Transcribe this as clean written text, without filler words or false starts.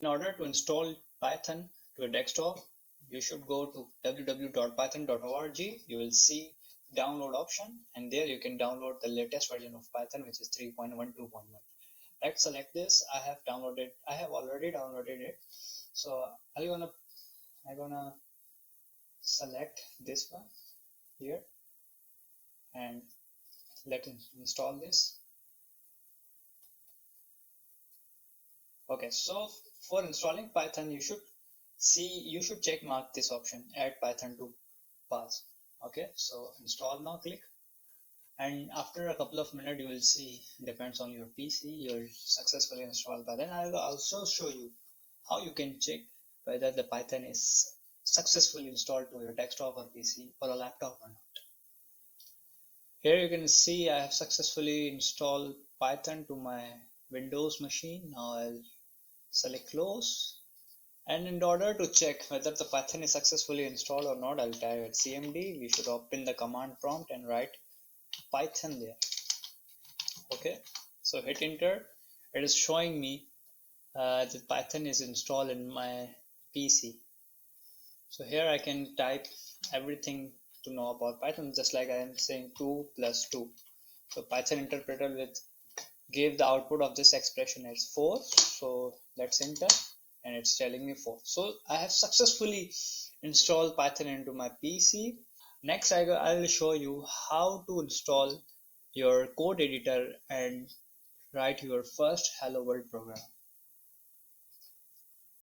In order to install Python to a desktop, you should go to www.python.org. You will see download option, and there you can download the latest version of Python, which is 3.12.1. Let's select this. I have already downloaded it. So I'm gonna select this one here and let it install this. Okay, so for installing Python, you should check mark this option, add Python to pass. Okay, so install now, click, and after a couple of minutes you will see, depends on your PC, you'll successfully install Python. I will also show you how you can check whether the Python is successfully installed to your desktop or PC or a laptop or not. Here you can see I have successfully installed Python to my Windows machine. Now I'll select close, and in order to check whether the Python is successfully installed or not, I'll type at cmd. We should open the command prompt and write Python there. Okay, so hit enter. It is showing me that Python is installed in my PC. So here I can type everything to know about Python, just like I am saying 2 plus 2. So Python interpreter with give the output of this expression as 4. So let's enter, and it's telling me 4. So I have successfully installed Python into my PC. Next I will show you how to install your code editor and write your first hello world program.